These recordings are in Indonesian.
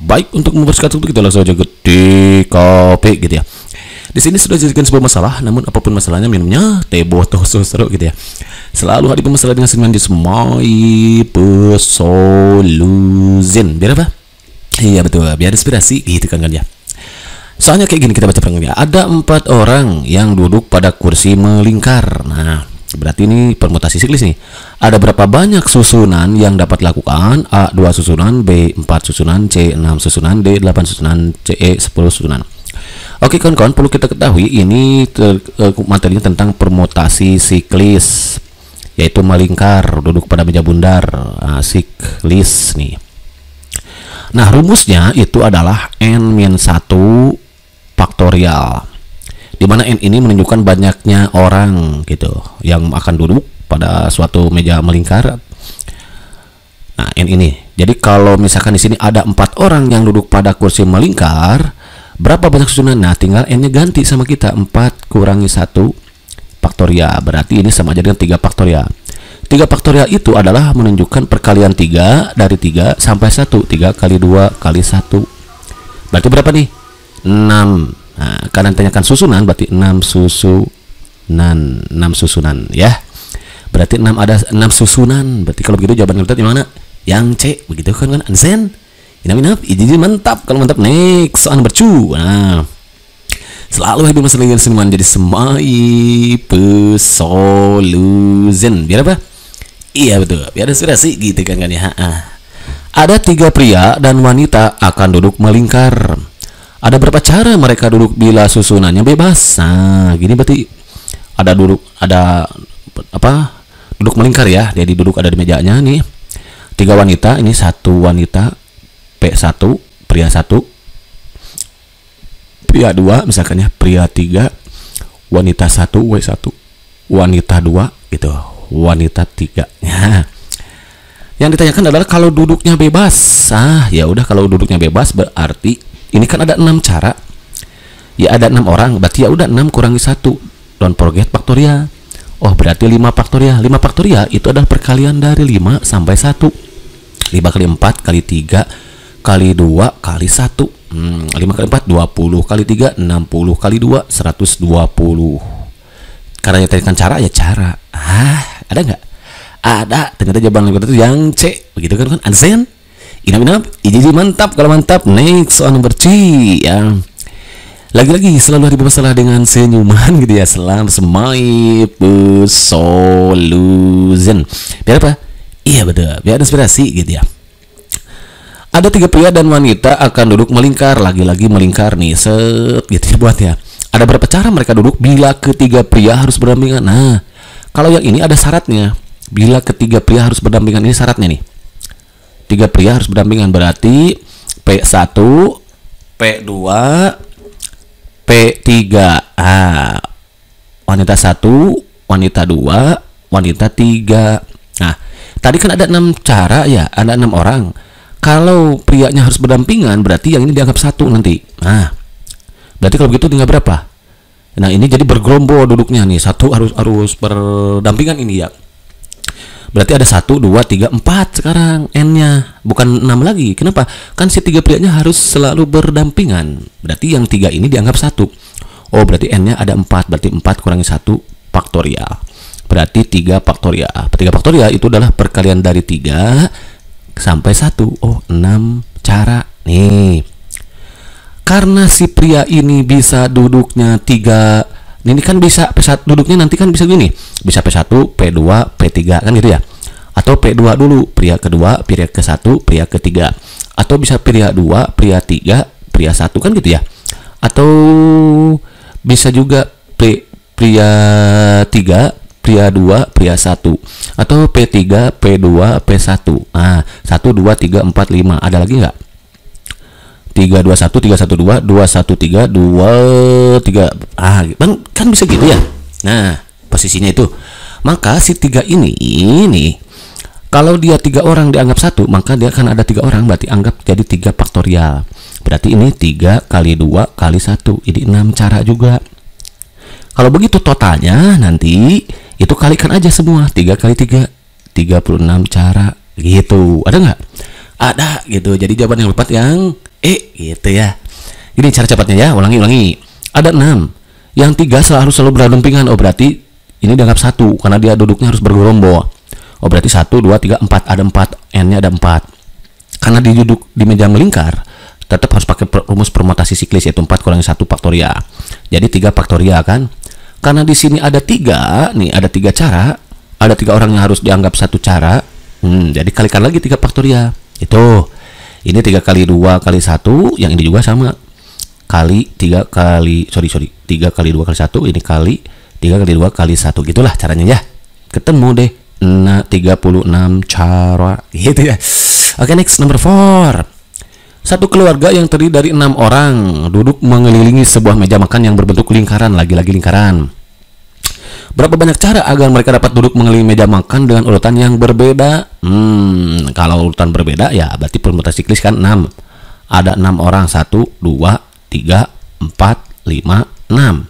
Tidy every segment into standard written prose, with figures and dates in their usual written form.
Baik, untuk mempersingkat waktu kita langsung aja ke TKP gitu ya. Di sini sudah dijadikan sebuah masalah, namun apapun masalahnya minumnya teh botol seru gitu ya. Selalu hadir masalah dengan senyuman di semai pesolusin. Biar apa? Iya betul, biar inspirasi gitu kan ya. Soalnya kayak gini, kita baca perangnya. Ada 4 orang yang duduk pada kursi melingkar. Nah, berarti ini permutasi siklis nih. Ada berapa banyak susunan yang dapat dilakukan? A 2 susunan, B 4 susunan, C 6 susunan, D 8 susunan, C 10 susunan. Oke kawan-kawan, perlu kita ketahui ini materinya tentang permutasi siklis, yaitu melingkar, duduk pada meja bundar, siklis nih. Nah, rumusnya itu adalah N-1 faktorial, di mana N ini menunjukkan banyaknya orang gitu yang akan duduk pada suatu meja melingkar. Nah, N ini. Jadi kalau misalkan di sini ada 4 orang yang duduk pada kursi melingkar, berapa banyak susunan? Nah, tinggal N-nya ganti sama kita. 4 kurangi 1 faktorial. Berarti ini sama aja dengan 3 faktorial. 3 faktorial itu adalah menunjukkan perkalian 3 dari 3 sampai 1. 3 kali 2 kali 1. Berarti berapa nih? 6. Nah, kalian tanyakan susunan, berarti 6 susunan. 6 susunan ya. Berarti 6 ada 6 susunan. Berarti kalau begitu jawaban kita di mana? Yang C. Begitu kan Ansen? Inap, jadi mantap. Kalau mantap, next soal nomor 2. Nah, selalu hadir masalah dengan senyuman jadi semai pesolusin. Biar apa? Iya betul, biar inspirasi gitu kan ya. Ada 3 pria dan wanita akan duduk melingkar. Ada berapa cara mereka duduk bila susunannya bebas? Nah, gini berarti ada duduk, ada apa? Duduk melingkar ya. Jadi duduk ada di mejanya nih. 3 wanita, ini 1 wanita P1, pria 1, pria 2 misalkan ya, pria 3, wanita 1, W1, wanita 2 gitu, wanita 3. Nah, yang ditanyakan adalah kalau duduknya bebas. Ya udah, kalau duduknya bebas berarti ini kan ada 6 cara. Ya ada 6 orang, berarti ya udah 6 kurangi 1. Don't forget faktorial. Oh, berarti 5 faktorial. 5 faktorial itu adalah perkalian dari 5 sampai 1. 5 kali 4 kali 3 kali 2 kali 1. 5 kali 4 20 kali 3 60 kali 2 120. Karena yang tadi kan cara ya cara. Ada nggak? Ada. Ternyata jawaban itu yang C. Begitu kan Ansen? Inap, jadi mantap. Kalau mantap, next soal nomor C ya. Lagi-lagi selalu ada masalah dengan senyuman gitu ya. Selalu semai pesolusin. Biar apa? Iya betul, biar inspirasi gitu ya. Ada 3 pria dan wanita akan duduk melingkar. Lagi-lagi melingkar nih, set gitu ya buat ya. Ada berapa cara mereka duduk bila ketiga pria harus berdampingan? Nah, kalau yang ini ada syaratnya. Bila ketiga pria harus berdampingan, ini syaratnya nih. 3 pria harus berdampingan, berarti P1, P2, P3. Wanita 1, wanita 2, wanita 3. Nah, tadi kan ada 6 cara ya, ada 6 orang. Kalau prianya harus berdampingan, berarti yang ini dianggap 1 nanti. Nah, berarti kalau begitu tinggal berapa? Nah, ini jadi bergerombol duduknya nih. 1 harus berdampingan ini ya. Berarti ada 1, 2, 3, 4 sekarang N-nya. Bukan 6 lagi. Kenapa? Kan si 3 prianya harus selalu berdampingan. Berarti yang 3 ini dianggap 1. Oh, berarti N-nya ada 4. Berarti 4 kurangi 1 faktorial. Berarti 3 faktorial. 3 faktorial itu adalah perkalian dari 3 sampai 1. Oh, 6 cara nih. Karena si pria ini bisa duduknya 3, ini kan bisa P1 duduknya nanti kan bisa gini. Bisa P1, P2, P3 kan gitu ya. Atau P2 dulu, pria kedua, pria ke-1, pria ketiga. Atau bisa pria 2, pria 3, pria 1 kan gitu ya. Atau bisa juga pria 3, pria 2, pria 1. Atau P3, P2, P1. 1, 2, 3, 4, 5. Ada lagi nggak? 3, 2, 1, 3, 1, 2, 2, 1, 3, 2, 3. Kan bisa gitu ya. Nah, posisinya itu. Maka si 3 ini kalau dia 3 orang dianggap 1, maka dia akan ada 3 orang, berarti anggap jadi 3 faktorial. Berarti ini 3 kali 2 kali 1. Jadi 6 cara juga. Kalau begitu totalnya nanti itu kalikan aja semua. 3 kali 3, 36 cara gitu. Ada nggak? Ada gitu. Jadi jawaban yang tepat yang gitu ya. Ini cara cepatnya ya, ulangi. Ada 6, yang 3 selalu berdampingan. Oh berarti ini dianggap 1 karena dia duduknya harus bergerombol. Oh berarti 1, 2, 3, 4, ada 4, n-nya ada 4. Karena dia duduk di meja melingkar, tetap harus pakai rumus permutasi siklis, yaitu 4 kurangi 1 faktorial. Jadi 3 faktorial kan. Karena di sini ada 3, nih ada 3 cara, ada 3 orang yang harus dianggap 1 cara. Jadi kalikan lagi 3 faktorial. Itu. Ini 3 kali 2 kali 1, yang ini juga sama. Kali 3 kali 3 kali 2 kali 1, ini kali 3 kali 2 kali 1. Gitulah caranya ya. Ketemu deh. Nah, 36 cara gitu ya. Oke, next number 4. Satu keluarga yang terdiri dari 6 orang duduk mengelilingi sebuah meja makan yang berbentuk lingkaran, lagi-lagi lingkaran. Berapa banyak cara agar mereka dapat duduk mengelilingi meja makan dengan urutan yang berbeda? Kalau urutan berbeda ya berarti permutasi siklis kan 6. Ada 6 orang, 1, 2, 3, 4, 5, 6.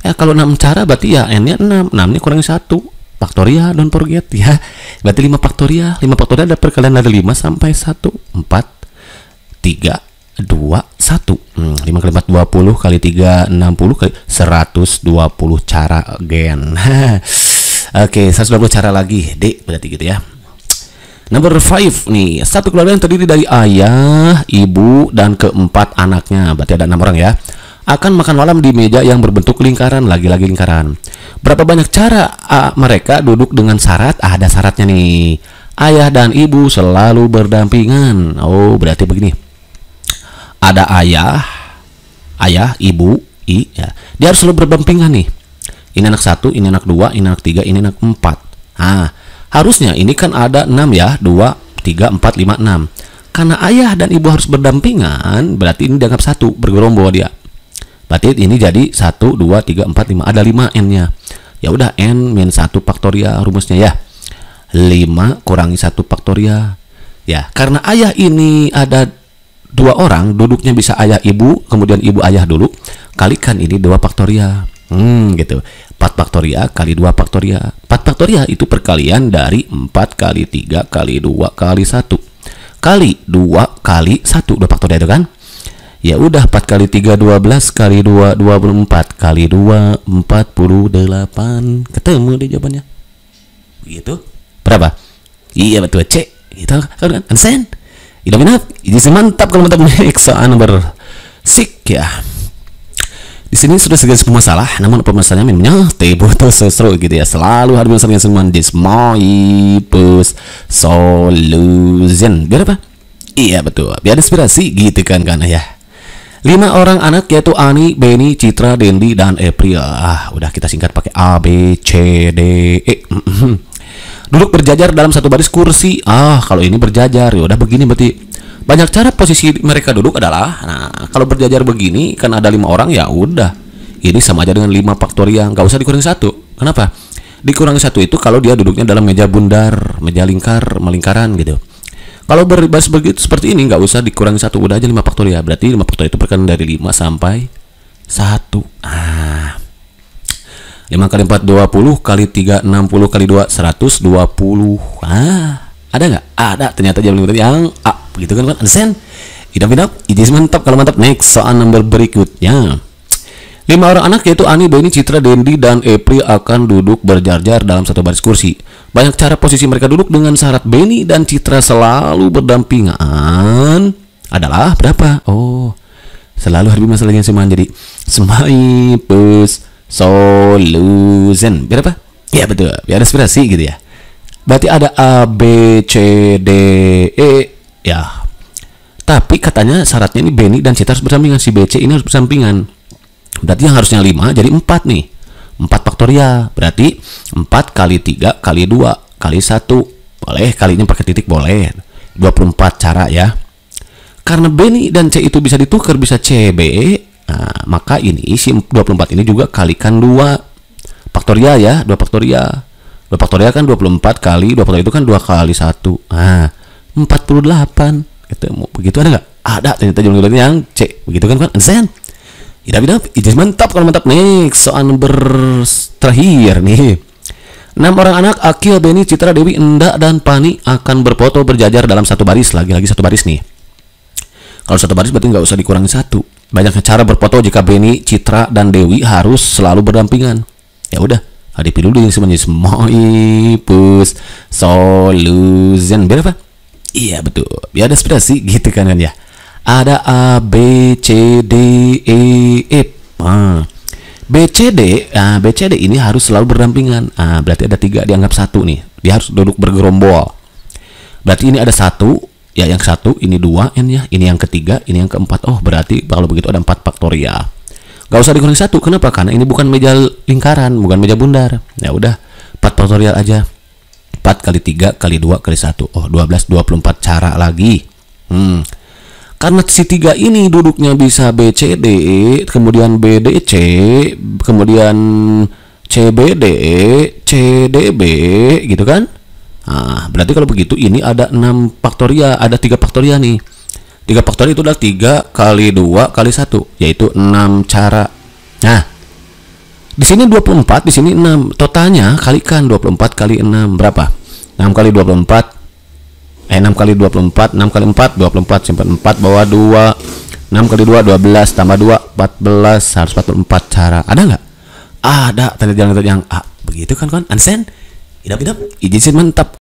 Ya kalau 6 cara berarti ya n-nya 6. 6-nya kurangi 1. Faktorial, don't forget ya. Berarti 5 faktorial. 5 faktorial ada perkalian dari 5 sampai 1. 4, 3, 2, 1. 5 kali 4, 20 kali 3, 60 kali 120 cara again. Oke, 120 cara lagi. D berarti gitu ya. Number 5 nih. Satu keluarga yang terdiri dari ayah, ibu, dan keempat anaknya. Berarti ada 6 orang ya. Akan makan malam di meja yang berbentuk lingkaran, lagi-lagi lingkaran. Berapa banyak cara mereka duduk dengan syarat? Ada syaratnya nih. Ayah dan ibu selalu berdampingan. Oh, berarti begini. Ada ayah, ibu, ya. Dia harus selalu berdampingan nih. Ini anak 1, ini anak 2, ini anak 3, ini anak 4. Nah, harusnya ini kan ada 6 ya. 2, 3, 4, 5, 6. Karena ayah dan ibu harus berdampingan, berarti ini dianggap 1, bergerombol dia. Berarti ini jadi 1, 2, 3, 4, 5. Ada 5 n-nya. Ya udah n min 1 faktorial rumusnya ya. 5 kurangi 1 faktorial. Ya, karena ayah ini ada 2 orang, duduknya bisa ayah ibu, kemudian ibu ayah dulu. Kalikan ini 2 faktorial. Gitu. 4 faktorial kali 2 faktorial. 4 faktorial itu perkalian dari 4 kali 3 kali 2 kali 1. Kali 2 kali 1. 2 faktorial itu kan? Ya udah 4 kali 3 12 kali 2 24 kali 2 48. Ketemu deh jawabannya. Gitu. Berapa? Iya betul C. Gitu kan? Understand? Idah minat. Ini mantap kalau mantap next soal nomor 6 ya. Di sini sudah segala masalah, namun permasalahannya minumnya teh botol seru gitu ya. Selalu harus sering semua this my solution. Biar apa? Iya betul. Biar inspirasi gitu kan ya. 5 orang anak yaitu Ani, Beni, Citra, Dendi, dan April. Udah kita singkat pakai A, B, C, D, E. Duduk berjajar dalam satu baris kursi. Kalau ini berjajar, ya udah begini berarti. Banyak cara posisi mereka duduk adalah, kalau berjajar begini kan ada 5 orang ya udah. Ini sama aja dengan 5 faktorial, nggak usah dikurangi 1. Kenapa? Dikurangi 1 itu kalau dia duduknya dalam meja bundar, meja melingkaran gitu. Kalau berbaris begitu seperti ini nggak usah dikurangi 1, udah aja 5 faktorial. Berarti 5 faktorial itu perkalian dari 5 sampai 1. 5 kali 4 20 kali 3 60 kali 2 120. Ada nggak? Ada. Ternyata jawaban yang A. Begitu kan? Understand? Idam-idam. Ini mantap kalau mantap. Next soal nomor berikutnya. 5 orang anak yaitu Ani, Beni, Citra, Dendi, dan April akan duduk berjajar dalam satu baris kursi. Banyak cara posisi mereka duduk dengan syarat Beni dan Citra selalu berdampingan adalah berapa? Selalu harus masalahnya semuanya jadi semai plus solution. Biar apa? Ya betul. Biar inspirasi gitu ya. Berarti ada A, B, C, D, E ya. Tapi katanya syaratnya ini Beni dan Citra harus bersampingan. Si B, C ini harus bersampingan. Berarti yang harusnya 5 jadi 4 nih. 4 faktorial. Berarti 4 kali 3 kali 2 kali 1. Boleh kalinya pakai titik boleh. 24 cara ya. Karena Beni dan C itu bisa ditukar, bisa C, B. Maka ini si 24 ini juga kalikan 2 faktorial ya. 2 faktorial. 2 faktorial kan 24 kali 2 faktorial itu kan 2 kali 1. 48. Ketemu. Begitu ada nggak? Ada. Ternyata jawaban yang C. Begitu kan? Understand? Idap-idap, itu mantap kalau mantap. Next soal nomor terakhir nih. 6 orang anak Akil, Beni, Citra, Dewi, Endak, dan Pani akan berfoto berjajar dalam satu baris. Lagi-lagi satu baris nih. Kalau satu baris berarti nggak usah dikurangi satu. Banyaknya cara berfoto jika Beni, Citra, dan Dewi harus selalu berdampingan. Ya udah, dipilih dulu semuanya. Moipus solution. Biar apa? Iya betul. Biar ada spesiasi gitu kan ya. Ada A, B, C, D, E, F. BCD ini harus selalu berdampingan. Berarti ada 3 dianggap 1 nih. Dia harus duduk bergerombol. Berarti ini ada 1, ya yang 1, ini 2 n ya, ini yang ketiga, ini yang keempat. Oh, berarti kalau begitu ada 4 faktorial. Gak usah dikurangi 1. Kenapa? Karena ini bukan meja lingkaran, bukan meja bundar. Ya udah, 4 faktorial aja. 4 kali 3 kali 2 kali 1. Oh, 12, 24 cara lagi. Karena si 3 ini duduknya bisa BCD, kemudian BDC, kemudian CBD, CDB, gitu kan? Berarti kalau begitu ini ada 6 faktorial, ada 3 faktorial nih. 3 faktorial itu adalah 3 kali 2 kali 1, yaitu 6 cara. Nah, di sini 24, di sini 6. Totalnya kalikan 24 kali 6 berapa? 6 kali 24. 6 kali 24, 6 kali 4, 24, simpan 4, bawa 2, 6 kali 2, 12, tambah 2, 14, harus 44 cara. Ada nggak? Ada, tanda yang begitu kan, Ansen? Idap-idap, izin mantap.